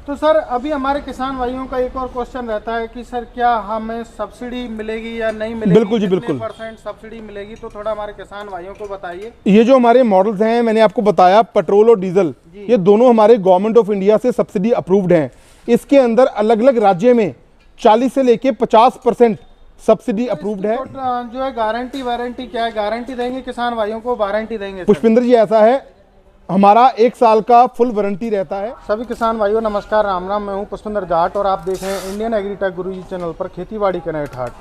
तो सर अभी हमारे किसान भाइयों का एक और क्वेश्चन रहता है कि सर क्या हमें सब्सिडी मिलेगी या नहीं मिलेगी? बिल्कुल जी, बिल्कुल। % सब्सिडी मिलेगी, तो थोड़ा हमारे किसान भाइयों को बताइए। ये जो हमारे मॉडल्स हैं, मैंने आपको बताया पेट्रोल और डीजल, ये दोनों हमारे गवर्नमेंट ऑफ इंडिया से सब्सिडी अप्रूव्ड हैं। इसके अंदर अलग अलग राज्य में 40 से लेके 50% सब्सिडी अप्रूव्ड है। तो जो है गारंटी वारंटी क्या है? गारंटी देंगे किसान भाइयों को, वारंटी देंगे? पुष्पिंदर जी ऐसा है, हमारा 1 साल का फुल वारंटी रहता है। सभी किसान भाइयों नमस्कार, राम राम। मैं हूं पुष्पिंदर जाट और आप देख रहे हैं इंडियन एग्रीटेक गुरुजी चैनल पर खेतीबाड़ी का नेट हाट।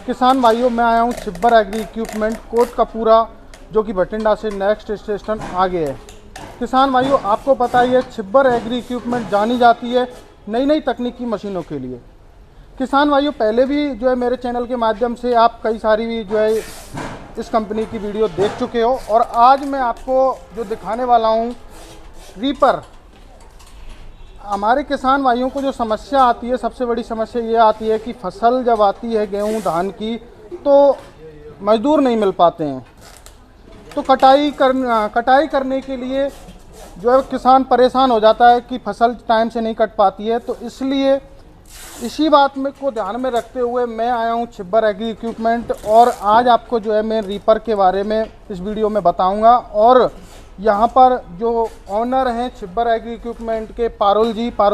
किसान भाइयों मैं आया हूं छिब्बर एग्री इक्विपमेंट कोटकपूरा, जो कि बठिंडा से नेक्स्ट स्टेशन आगे है। किसान भाइयों आपको पता ही है छिब्बर एग्री इक्विपमेंट जानी जाती है नई नई तकनीकी मशीनों के लिए। किसान भाइयों पहले भी जो है मेरे चैनल के माध्यम से आप कई सारी भी जो है इस कंपनी की वीडियो देख चुके हो, और आज मैं आपको जो दिखाने वाला हूं रीपर। हमारे किसान भाइयों को जो समस्या आती है, सबसे बड़ी समस्या ये आती है कि फसल जब आती है गेहूं धान की, तो मजदूर नहीं मिल पाते हैं। तो कटाई करने के लिए जो है किसान परेशान हो जाता है कि फसल टाइम से नहीं कट पाती है। तो इसलिए इसी बात में को ध्यान में रखते हुए मैं आया हूं छिब्बर एग्री इक्विपमेंट, और आज आपको जो है मैं रीपर के बारे में इस वीडियो में बताऊंगा। और यहां पर जो ऑनर हैं छिब्बर एग्री इक्विपमेंट के पारुल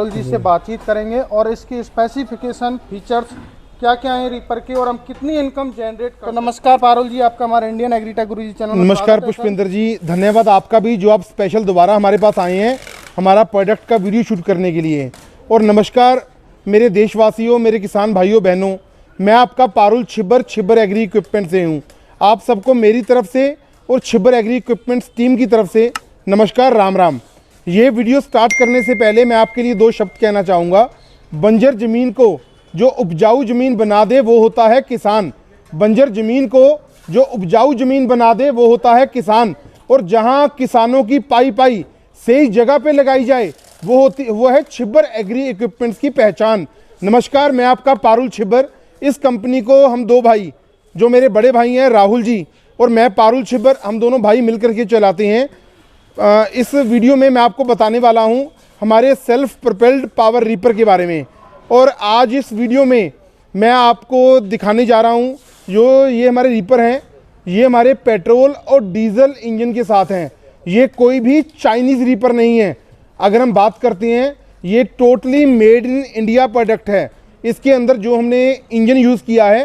जी से बातचीत करेंगे और इसकी स्पेसिफिकेशन फीचर्स क्या क्या है रीपर के, और हम कितनी इनकम जनरेट कर। तो नमस्कार पारुल जी, आपका हमारे इंडियन एग्रीटेक गुरुजी चैनल में नमस्कार पुष्पिंदर जी, धन्यवाद आपका भी जो आप स्पेशल दोबारा हमारे पास आए हैं हमारा प्रोडक्ट का वीडियो शूट करने के लिए। और नमस्कार मेरे देशवासियों, मेरे किसान भाइयों बहनों, मैं आपका पारुल छिब्बर एग्री इक्विपमेंट से हूं। आप सबको मेरी तरफ से और छिब्बर एग्री इक्विपमेंट्स टीम की तरफ से नमस्कार, राम राम। ये वीडियो स्टार्ट करने से पहले मैं आपके लिए 2 शब्द कहना चाहूँगा। बंजर ज़मीन को जो उपजाऊ ज़मीन बना दे वो होता है किसान। बंजर ज़मीन को जो उपजाऊ ज़मीन बना दे वो होता है किसान। और जहाँ किसानों की पाई सही जगह पे लगाई जाए वो है छिब्बर एग्री इक्विपमेंट्स की पहचान। नमस्कार, मैं आपका पारुल छिब्बर। इस कंपनी को हम 2 भाई, जो मेरे बड़े भाई हैं राहुल जी और मैं पारुल छिब्बर, हम दोनों भाई मिलकर के चलाते हैं। इस वीडियो में मैं आपको बताने वाला हूं हमारे सेल्फ प्रोपेल्ड पावर रीपर के बारे में। और आज इस वीडियो में मैं आपको दिखाने जा रहा हूं जो ये हमारे रीपर हैं, ये हमारे पेट्रोल और डीजल इंजन के साथ हैं। ये कोई भी चाइनीज़ रीपर नहीं है। अगर हम बात करते हैं, ये totally made in India product है। इसके अंदर जो हमने इंजन यूज़ किया है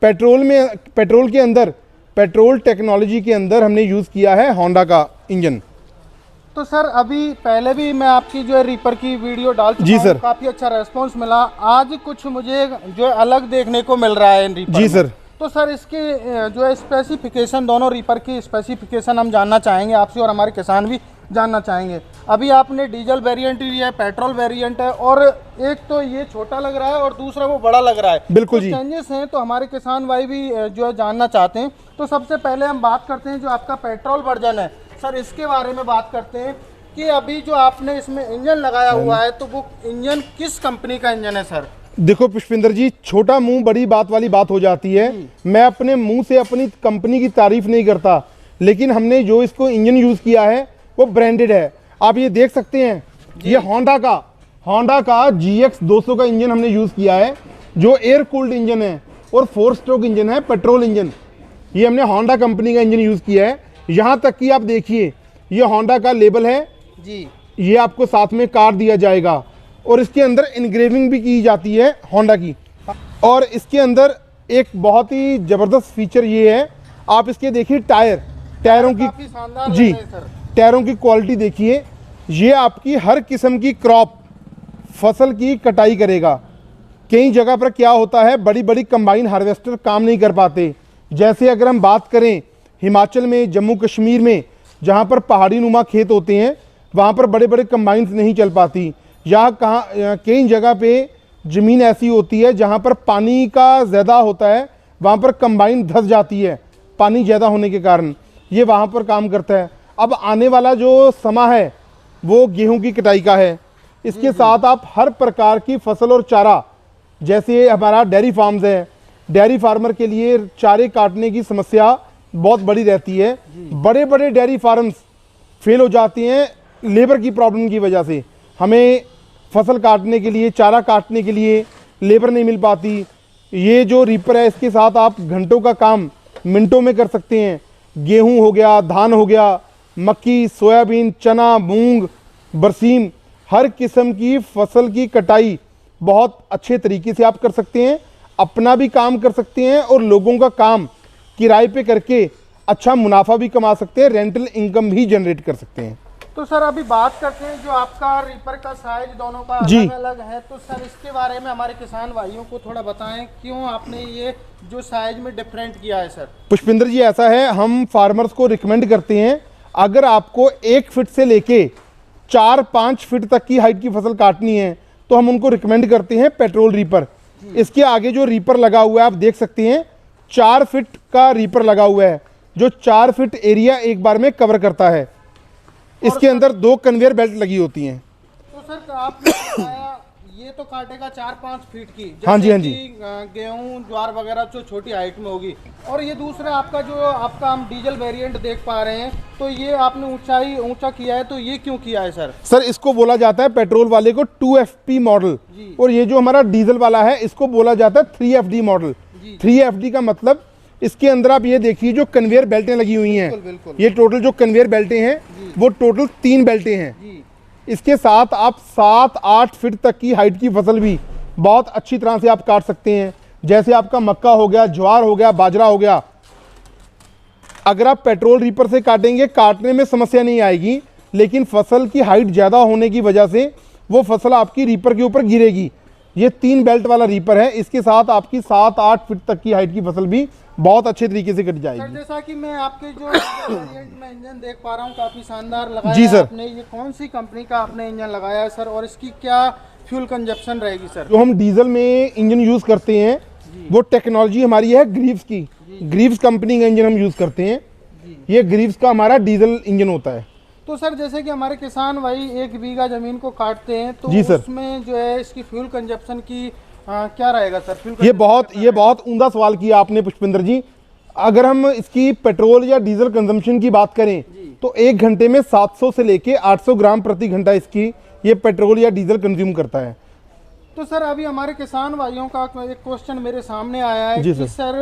पेट्रोल के अंदर, पेट्रोल टेक्नोलॉजी के अंदर हमने यूज़ किया है होंडा का इंजन। तो सर अभी पहले भी मैं आपकी जो है रीपर की वीडियो डाल चुका जी हूं, सर, काफ़ी अच्छा रेस्पॉन्स मिला। आज कुछ मुझे जो है अलग देखने को मिल रहा है इन रीपर जी में। सर। तो सर इसके जो है स्पेसिफिकेशन, दोनों रीपर की स्पेसिफिकेशन हम जानना चाहेंगे आपसे, और हमारे किसान भी जानना चाहेंगे। अभी आपने डीजल वेरिएंट लिया है, पेट्रोल वेरिएंट है, और एक तो ये छोटा लग रहा है और दूसरा वो बड़ा लग रहा है। बिल्कुल तो जी, चेंजेस हैं, तो हमारे किसान भाई भी जो है जानना चाहते हैं। तो सबसे पहले हम बात करते हैं जो आपका पेट्रोल वर्जन है सर, इसके बारे में बात करते हैं कि अभी जो आपने इसमें इंजन लगाया हुआ है, तो वो इंजन किस कंपनी का इंजन है सर? देखो पुष्पिंदर जी, छोटा मुंह बड़ी बात वाली बात हो जाती है। मैं अपने मुंह से अपनी कंपनी की तारीफ नहीं करता, लेकिन हमने जो इसको इंजन यूज़ किया है वो ब्रांडेड है। आप ये देख सकते हैं, ये होंडा का GX 200 का इंजन हमने यूज़ किया है, जो एयर कूल्ड इंजन है और 4 स्ट्रोक इंजन है, पेट्रोल इंजन। ये हमने होंडा कंपनी का इंजन यूज़ किया है। यहाँ तक कि आप देखिए, ये होंडा का लेबल है जी, ये आपको साथ में कार्ड दिया जाएगा, और इसके अंदर इनग्रेविंग भी की जाती है होंडा की। और इसके अंदर एक बहुत ही ज़बरदस्त फीचर ये है, आप इसके देखिए टायरों की जी, टायरों की क्वालिटी देखिए। ये आपकी हर किस्म की क्रॉप फसल की कटाई करेगा। कई जगह पर क्या होता है, बड़ी बड़ी कंबाइन हार्वेस्टर काम नहीं कर पाते। जैसे अगर हम बात करें हिमाचल में, जम्मू कश्मीर में, जहाँ पर पहाड़ी नुमा खेत होते हैं, वहाँ पर बड़े बड़े कंबाइंस नहीं चल पाती। कई जगह पे ज़मीन ऐसी होती है जहाँ पर पानी का ज़्यादा होता है, वहाँ पर कंबाइन धंस जाती है पानी ज़्यादा होने के कारण। ये वहाँ पर काम करता है। अब आने वाला जो समय है वो गेहूं की कटाई का है। इसके साथ आप हर प्रकार की फसल और चारा, जैसे हमारा डेयरी फार्म्स है, डेयरी फार्मर के लिए चारे काटने की समस्या बहुत बड़ी रहती है। बड़े बड़े डेयरी फार्म्स फेल हो जाती हैं लेबर की प्रॉब्लम की वजह से। हमें फसल काटने के लिए, चारा काटने के लिए लेबर नहीं मिल पाती। ये जो रीपर है इसके साथ आप घंटों का काम मिनटों में कर सकते हैं। गेहूं हो गया, धान हो गया, मक्की, सोयाबीन, चना, मूंग, बरसीम, हर किस्म की फसल की कटाई बहुत अच्छे तरीके से आप कर सकते हैं। अपना भी काम कर सकते हैं और लोगों का काम किराए पे करके अच्छा मुनाफा भी कमा सकते हैं, रेंटल इनकम भी जनरेट कर सकते हैं। तो सर अभी बात करते हैं जो आपका रीपर का साइज दोनों का जी। अलग अलग है, तो सर इसके बारे में हमारे किसान भाइयों को थोड़ा बताएं, क्यों आपने ये जो साइज में डिफरेंट किया है सर? पुष्पिंदर जी, ऐसा है, हम फार्मर्स को रिकमेंड करते हैं अगर आपको 1 फीट से लेके 4-5 फीट तक की हाइट की फसल काटनी है तो हम उनको रिकमेंड करते हैं पेट्रोल रीपर। इसके आगे जो रीपर लगा हुआ है आप देख सकते हैं, 4 फीट का रीपर लगा हुआ है जो 4 फीट एरिया एक बार में कवर करता है। इसके अंदर 2 कन्वेयर बेल्ट लगी होती हैं। तो सर आपने बताया ये तो काटेगा 4-5 फीट की, हाँ जी, हाँ जी। गेहूं ज्वार वगैरह जो छोटी हाइट में होगी। और ये दूसरा आपका जो आपका हम डीजल वेरिएंट देख पा रहे हैं, तो ये आपने ऊंचा किया है, तो ये क्यों किया है सर? सर इसको बोला जाता है पेट्रोल वाले को 2FP मॉडल, और ये जो हमारा डीजल वाला है इसको बोला जाता है 3FD मॉडल। 3FD का मतलब इसके अंदर आप ये देखिए जो कन्वेयर बेल्टें लगी हुई हैं, बिल्कुल। ये टोटल जो कन्वेयर बेल्टें हैं वो टोटल 3 बेल्टें हैं। इसके साथ आप 7-8 फीट तक की हाइट की फसल भी बहुत अच्छी तरह से आप काट सकते हैं। जैसे आपका मक्का हो गया, ज्वार हो गया, बाजरा हो गया। अगर आप पेट्रोल रीपर से काटेंगे काटने में समस्या नहीं आएगी, लेकिन फसल की हाइट ज़्यादा होने की वजह से वो फसल आपकी रीपर के ऊपर गिरेगी। ये 3 बेल्ट वाला रीपर है, इसके साथ आपकी 7-8 फीट तक की हाइट की फसल भी बहुत अच्छे तरीके से कट सर जाएगी। जैसा कि मैं आपके जो वेरिएंट में इंजन देख पा रहा हूँ, काफी शानदार लगाया जी है सर। आपने। ये कौन सी कंपनी का आपने इंजन लगाया है सर, और इसकी क्या फ्यूल कंजप्शन रहेगी सर? जो हम डीजल में इंजन यूज़ करते हैं वो टेक्नोलॉजी हमारी है ग्रीव्स की। ग्रीव्स कंपनी का इंजन हम यूज़ करते हैं। ये ग्रीव्स का हमारा डीजल इंजन होता है। तो सर जैसे कि हमारे किसान भाई 1 बीघा जमीन को काटते हैं, तो जी सर। उसमें जो है इसकी फ्यूल कंजप्शन की क्या रहेगा सर? फ्यूल ये बहुत उम्दा सवाल किया आपने पुष्पिंदर जी। अगर हम इसकी पेट्रोल या डीजल कंजम्पशन की बात करें तो 1 घंटे में 700 से लेके 800 ग्राम प्रति घंटा इसकी ये पेट्रोल या डीजल कंज्यूम करता है। तो सर अभी हमारे किसान भाइयों का एक क्वेश्चन मेरे सामने आया है जी कि सर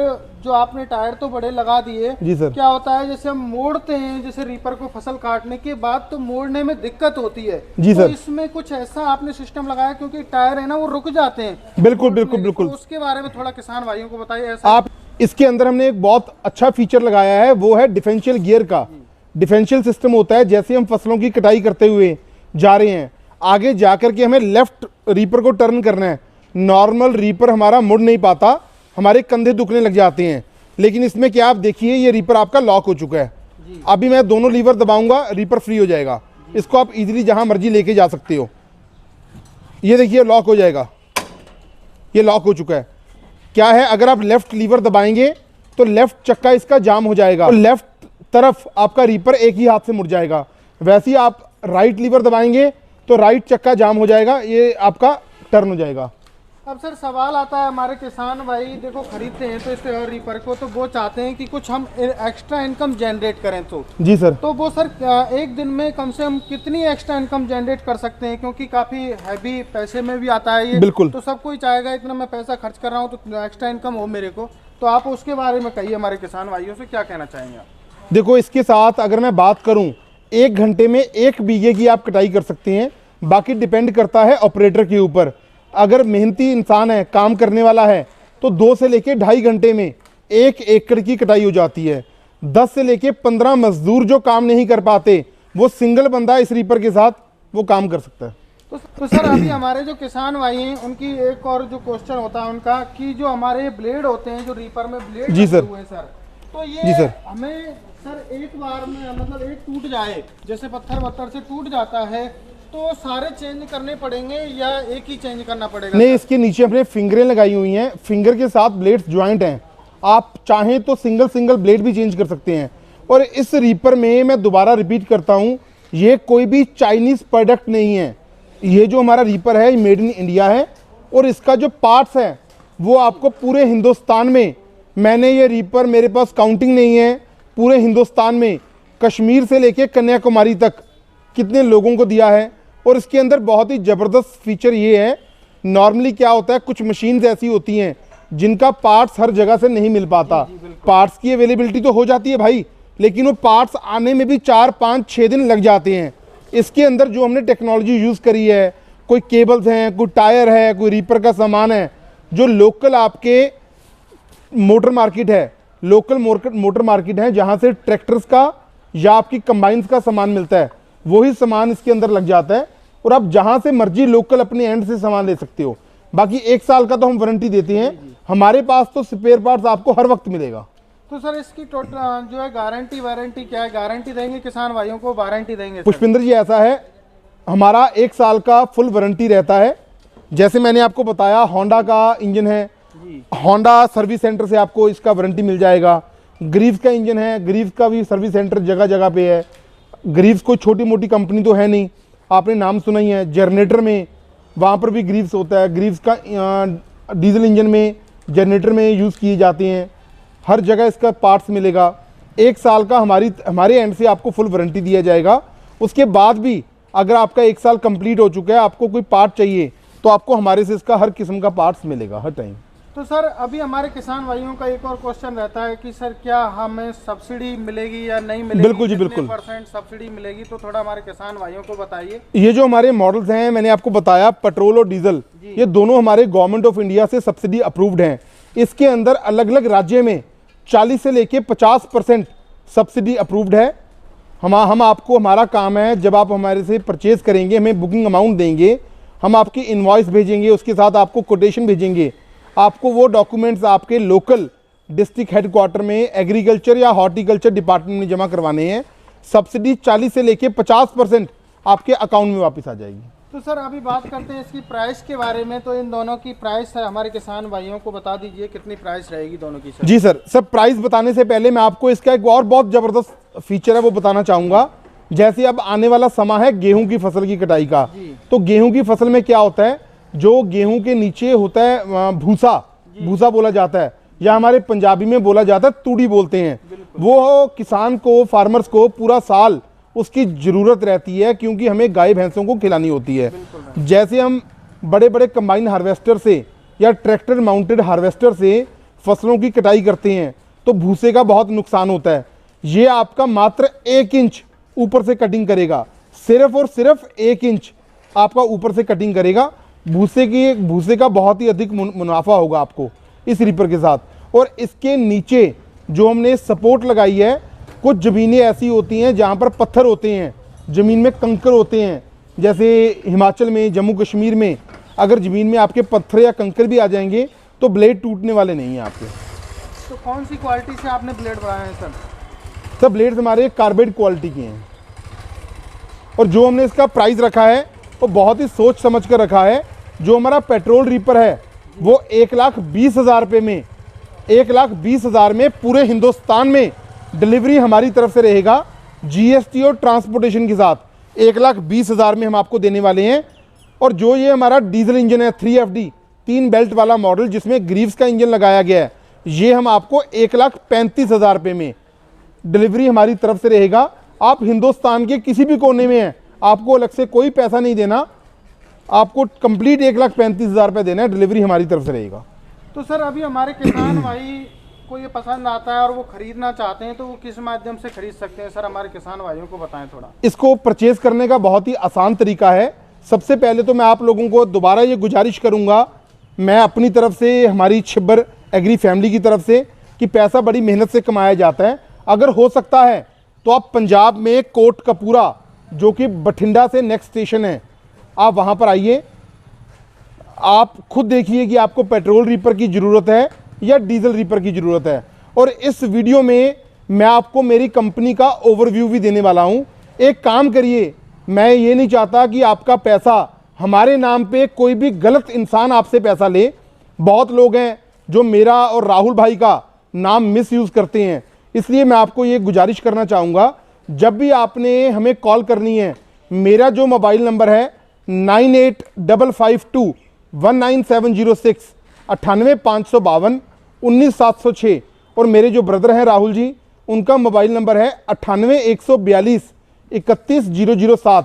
जो आपने टायर तो बड़े लगा दिए, जी सर। क्या होता है जैसे हम मोड़ते हैं जैसे रीपर को फसल काटने के बाद, तो मोड़ने में दिक्कत होती है। जी तो सर। इसमें कुछ ऐसा आपने सिस्टम लगाया, क्योंकि टायर है ना वो रुक जाते हैं। बिल्कुल बिल्कुल बिल्कुल। तो उसके बारे में थोड़ा किसान भाइयों को बताइए। ऐसा आप इसके अंदर हमने एक बहुत अच्छा फीचर लगाया है, वो है डिफरेंशियल गियर का। डिफरेंशियल सिस्टम होता है, जैसे हम फसलों की कटाई करते हुए जा रहे हैं, आगे जाकर के हमें लेफ्ट रीपर को टर्न करना है। नॉर्मल रीपर हमारा मुड़ नहीं पाता, हमारे कंधे दुखने लग जाते हैं। लेकिन इसमें क्या आप देखिए, ये रीपर आपका लॉक हो चुका है। अभी मैं दोनों लीवर दबाऊंगा, रीपर फ्री हो जाएगा। इसको आप इजीली जहां मर्जी लेके जा सकते हो। ये देखिए लॉक हो जाएगा, ये लॉक हो चुका है। क्या है, अगर आप लेफ्ट लीवर दबाएंगे तो लेफ्ट चक्का इसका जाम हो जाएगा, तो लेफ्ट तरफ आपका रीपर एक ही हाथ से मुड़ जाएगा। वैसे ही आप राइट लीवर दबाएंगे तो राइट चक्का जाम हो जाएगा, ये आपका टर्न हो जाएगा। अब सर सवाल आता है, हमारे किसान भाई देखो खरीदते हैं तो इस रीपर को, तो वो चाहते हैं कि कुछ हम एक्स्ट्रा इनकम जनरेट करें। तो जी सर। तो वो सर एक दिन में कम से कम कितनी एक्स्ट्रा इनकम जनरेट कर सकते हैं? क्योंकि काफ़ी हैवी पैसे में भी आता है ये। बिल्कुल। तो सब कोई चाहेगा इतना मैं पैसा खर्च कर रहा हूँ तो एक्स्ट्रा इनकम हो मेरे को। तो आप उसके बारे में कहिए, हमारे किसान भाइयों से क्या कहना चाहेंगे आप? देखो इसके साथ अगर मैं बात करूं, 1 घंटे में 1 बीघे की आप कटाई कर सकते हैं। बाकी डिपेंड करता है ऑपरेटर के ऊपर। अगर मेहनती इंसान है, काम करने वाला है, तो 2 से लेके 2.5 घंटे में 1 एकड़ की कटाई हो जाती है। 10 से लेके 15 मजदूर जो काम नहीं कर पाते, वो सिंगल बंदा इस रीपर के साथ वो काम कर सकता है। तो सर अभी हमारे जो किसान भाई हैं उनकी एक और जो क्वेश्चन होता है उनका, कि जो हमारे ब्लेड होते हैं, जो रीपर में ब्लेड जी सर। हुए हैं सर, तो ये जी सर। हमें सर एक बार में मतलब एक टूट जाए, जैसे पत्थर से टूट जाता है, तो सारे चेंज करने पड़ेंगे या एक ही चेंज करना पड़ेगा? नहीं, इसके नीचे अपने फिंगरें लगाई हुई हैं, फिंगर के साथ ब्लेड्स ज्वाइंट हैं। आप चाहें तो सिंगल ब्लेड भी चेंज कर सकते हैं। और इस रीपर में मैं दोबारा रिपीट करता हूं, ये कोई भी चाइनीज़ प्रोडक्ट नहीं है। ये जो हमारा रीपर है, ये मेड इन इंडिया है। और इसका जो पार्ट्स है वो आपको पूरे हिंदुस्तान में, मैंने ये रीपर, मेरे पास काउंटिंग नहीं है, पूरे हिंदुस्तान में कश्मीर से लेके कन्याकुमारी तक कितने लोगों को दिया है, और इसके अंदर बहुत ही ज़बरदस्त फीचर ये है, नॉर्मली क्या होता है, कुछ मशीन्स ऐसी होती हैं जिनका पार्ट्स हर जगह से नहीं मिल पाता। पार्ट्स की अवेलेबिलिटी तो हो जाती है भाई, लेकिन वो पार्ट्स आने में भी 4, 5, 6 दिन लग जाते हैं। इसके अंदर जो हमने टेक्नोलॉजी यूज़ करी है, कोई केबल्स हैं, कोई टायर है, कोई रीपर का सामान है, जो लोकल आपके मोटर मार्केट है, लोकल मोटर मार्केट है जहाँ से ट्रैक्टर्स का या आपकी कंबाइंस का सामान मिलता है, वही सामान इसके अंदर लग जाता है और आप जहाँ से मर्जी लोकल अपने एंड से सामान ले सकते हो। बाकी 1 साल का तो हम वारंटी देते हैं, हमारे पास तो स्पेयर पार्ट्स आपको हर वक्त मिलेगा। तो सर इसकी टोटल जो है गारंटी वारंटी क्या है? गारंटी देंगे किसान भाइयों को, वारंटी देंगे सर? पुष्पिंदर जी, ऐसा है, हमारा 1 साल का फुल वारंटी रहता है। जैसे मैंने आपको बताया, होंडा का इंजन है, होंडा सर्विस सेंटर से आपको इसका वारंटी मिल जाएगा। ग्रीव्स का इंजन है, ग्रीव्स का भी सर्विस सेंटर जगह जगह पे है। ग्रीव्स कोई छोटी मोटी कंपनी तो है नहीं, आपने नाम सुना ही है। जनरेटर में वहाँ पर भी ग्रीव्स होता है, ग्रीव्स का डीजल इंजन में, जनरेटर में यूज़ किए जाते हैं, हर जगह इसका पार्ट्स मिलेगा। 1 साल का हमारे एंड से आपको फुल वारंटी दिया जाएगा। उसके बाद भी अगर आपका 1 साल कंप्लीट हो चुका है, आपको कोई पार्ट चाहिए तो आपको हमारे से इसका हर किस्म का पार्ट्स मिलेगा हर टाइम। तो सर अभी हमारे किसान भाइयों का एक और क्वेश्चन रहता है कि सर क्या हमें सब्सिडी मिलेगी या नहीं मिलेगी? बिल्कुल जी, बिल्कुल। % सब्सिडी मिलेगी, तो थोड़ा हमारे किसान भाइयों को बताइए। ये जो हमारे मॉडल्स हैं, मैंने आपको बताया, पेट्रोल और डीजल, ये दोनों हमारे गवर्नमेंट ऑफ इंडिया से सब्सिडी अप्रूव्ड हैं। इसके अंदर अलग अलग राज्य में 40 से लेके 50% सब्सिडी अप्रूव्ड है। हम आपको, हमारा काम है, जब आप हमारे से परचेज करेंगे, हमें बुकिंग अमाउंट देंगे, हम आपकी इनवॉइस भेजेंगे, उसके साथ आपको कोटेशन भेजेंगे। आपको वो डॉक्यूमेंट्स आपके लोकल डिस्ट्रिक्ट हेडक्वार्टर में एग्रीकल्चर या हॉर्टिकल्चर डिपार्टमेंट में जमा करवाने हैं। सब्सिडी 40 से लेके 50% आपके अकाउंट में वापस आ जाएगी। तो सर अभी बात करते हैं इसकी प्राइस के बारे में। तो इन दोनों की प्राइस हमारे किसान भाइयों को बता दीजिए, कितनी प्राइस रहेगी दोनों की सर? जी सर, प्राइस बताने से पहले मैं आपको इसका एक और बहुत ज़बरदस्त फीचर है वो बताना चाहूँगा। जैसे अब आने वाला समय है गेहूं की फसल की कटाई का, तो गेहूं की फसल में क्या होता है, जो गेहूं के नीचे होता है भूसा बोला जाता है, या हमारे पंजाबी में बोला जाता है तूड़ी बोलते हैं। वो किसान को, फार्मर्स को पूरा साल उसकी ज़रूरत रहती है, क्योंकि हमें गाय भैंसों को खिलानी होती है। जैसे हम बड़े बड़े कंबाइन हार्वेस्टर से या ट्रैक्टर माउंटेड हार्वेस्टर से फसलों की कटाई करते हैं तो भूसे का बहुत नुकसान होता है। ये आपका मात्र 1 इंच ऊपर से कटिंग करेगा, सिर्फ और सिर्फ 1 इंच आपका ऊपर से कटिंग करेगा। भूसे का बहुत ही अधिक मुनाफा होगा आपको इस रीपर के साथ। और इसके नीचे जो हमने सपोर्ट लगाई है, कुछ ज़मीनें ऐसी होती हैं जहाँ पर पत्थर होते हैं, ज़मीन में कंकर होते हैं, जैसे हिमाचल में, जम्मू कश्मीर में अगर ज़मीन में आपके पत्थर या कंकर भी आ जाएंगे तो ब्लेड टूटने वाले नहीं हैं आपके। तो कौन सी क्वालिटी से आपने ब्लेड बनाए हैं सर? सब ब्लेड्स हमारे कार्बाइड क्वालिटी के हैं। और जो हमने इसका प्राइस रखा है वो बहुत ही सोच समझ कर रखा है। जो हमारा पेट्रोल रीपर है वो 1,20,000 रुपये में, 1,20,000 में पूरे हिंदुस्तान में डिलीवरी हमारी तरफ से रहेगा, GST और ट्रांसपोर्टेशन के साथ 1,20,000 में हम आपको देने वाले हैं। और जो ये हमारा डीजल इंजन है 3FD 3 बेल्ट वाला मॉडल, जिसमें ग्रीव्स का इंजन लगाया गया है, ये हम आपको 1,35,000 रुपये में डिलीवरी हमारी तरफ से रहेगा। आप हिंदुस्तान के किसी भी कोने में हैं, आपको अलग से कोई पैसा नहीं देना, आपको कंप्लीट 1,35,000 रुपये देना है, डिलीवरी हमारी तरफ से रहेगा। तो सर अभी हमारे किसान भाई को ये पसंद आता है और वो खरीदना चाहते हैं, तो वो किस माध्यम से खरीद सकते हैं सर? हमारे किसान भाइयों को बताएं थोड़ा। इसको परचेज करने का बहुत ही आसान तरीका है। सबसे पहले तो मैं आप लोगों को दोबारा ये गुजारिश करूंगा, मैं अपनी तरफ से, हमारी छिब्बर एग्री फैमिली की तरफ से, कि पैसा बड़ी मेहनत से कमाया जाता है। अगर हो सकता है तो आप पंजाब में कोटकपूरा, जो कि बठिंडा से नेक्स्ट स्टेशन है, आप वहाँ पर आइए। आप खुद देखिए कि आपको पेट्रोल रीपर की ज़रूरत है या डीजल रीपर की ज़रूरत है। और इस वीडियो में मैं आपको मेरी कंपनी का ओवरव्यू भी देने वाला हूँ। एक काम करिए, मैं ये नहीं चाहता कि आपका पैसा हमारे नाम पे कोई भी गलत इंसान आपसे पैसा ले। बहुत लोग हैं जो मेरा और राहुल भाई का नाम मिसयूज़ करते हैं, इसलिए मैं आपको ये गुजारिश करना चाहूँगा, जब भी आपने हमें कॉल करनी है, मेरा जो मोबाइल नंबर है 9855219706 98,552 19,706, और मेरे जो ब्रदर हैं राहुल जी, उनका मोबाइल नंबर है 98,142 31,007।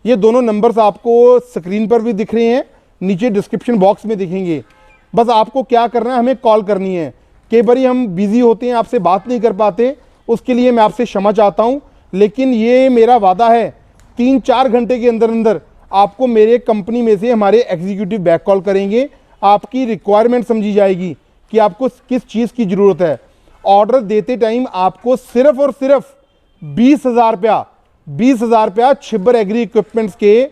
ये दोनों नंबर्स आपको स्क्रीन पर भी दिख रहे हैं, नीचे डिस्क्रिप्शन बॉक्स में दिखेंगे। बस आपको क्या करना है, हमें कॉल करनी है। कई बार हम बिजी होते हैं, आपसे बात नहीं कर पाते, उसके लिए मैं आपसे क्षमा चाहता हूं, लेकिन ये मेरा वादा है 3-4 घंटे के अंदर अंदर आपको मेरे कंपनी में से हमारे एग्जीक्यूटिव बैक कॉल करेंगे। आपकी रिक्वायरमेंट समझी जाएगी कि आपको किस चीज़ की ज़रूरत है। ऑर्डर देते टाइम आपको सिर्फ और सिर्फ 20,000 रुपया छिब्बर एग्री इक्विपमेंट्स के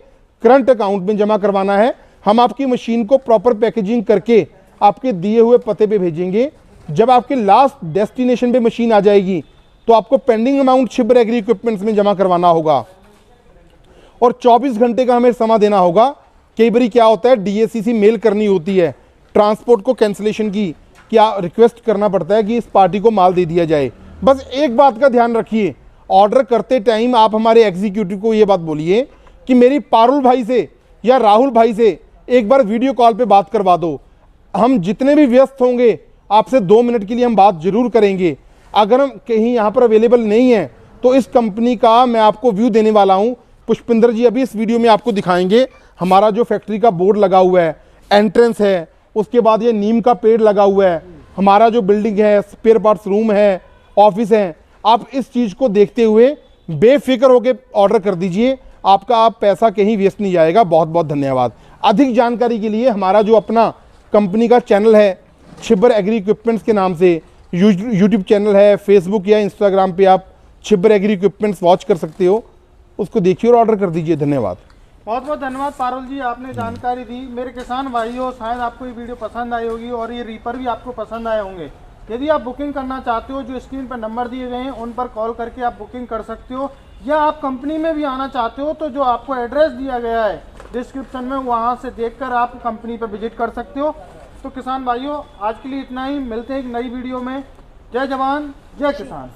करंट अकाउंट में जमा करवाना है। हम आपकी मशीन को प्रॉपर पैकेजिंग करके आपके दिए हुए पते पे भेजेंगे। जब आपके लास्ट डेस्टिनेशन पे मशीन आ जाएगी तो आपको pending amount Chhibber agri equipments में जमा करवाना होगा और 24 घंटे का हमें समय देना होगा। कई बार क्या होता है, DACC मेल करनी होती है ट्रांसपोर्ट को कैंसिलेशन की, क्या रिक्वेस्ट करना पड़ता है कि इस पार्टी को माल दे दिया जाए। बस एक बात का ध्यान रखिए, ऑर्डर करते टाइम आप हमारे एग्जीक्यूटिव को ये बात बोलिए कि मेरी पारुल भाई से या राहुल भाई से एक बार वीडियो कॉल पे बात करवा दो। हम जितने भी व्यस्त होंगे आपसे 2 मिनट के लिए हम बात जरूर करेंगे। अगर हम कहीं यहाँ पर अवेलेबल नहीं है तो इस कंपनी का मैं आपको व्यू देने वाला हूँ। पुष्पिंदर जी अभी इस वीडियो में आपको दिखाएंगे हमारा जो फैक्ट्री का बोर्ड लगा हुआ है, एंट्रेंस है, उसके बाद ये नीम का पेड़ लगा हुआ है, हमारा जो बिल्डिंग है, स्पेयर पार्ट्स रूम है, ऑफिस है। आप इस चीज़ को देखते हुए बेफिक्र होकर ऑर्डर कर दीजिए, आपका आप पैसा कहीं वेस्ट नहीं जाएगा। बहुत बहुत धन्यवाद। अधिक जानकारी के लिए हमारा जो अपना कंपनी का चैनल है छिब्बर एग्री इक्विपमेंट्स के नाम से यूट्यूब चैनल है, फेसबुक या इंस्टाग्राम पे आप छिब्बर एग्री इक्विपमेंट्स वॉच कर सकते हो, उसको देखिए और ऑर्डर कर दीजिए। धन्यवाद। बहुत बहुत धन्यवाद पारुल जी, आपने जानकारी दी। मेरे किसान भाइयों, शायद आपको ये वीडियो पसंद आई होगी और ये रीपर भी आपको पसंद आए होंगे। यदि आप बुकिंग करना चाहते हो, जो स्क्रीन पर नंबर दिए गए हैं उन पर कॉल करके आप बुकिंग कर सकते हो, या आप कंपनी में भी आना चाहते हो तो जो आपको एड्रेस दिया गया है डिस्क्रिप्शन में, वहाँ से देखकर आप कंपनी पर विजिट कर सकते हो। तो किसान भाइयों, आज के लिए इतना ही। मिलते हैं एक नई वीडियो में। जय जवान जय किसान।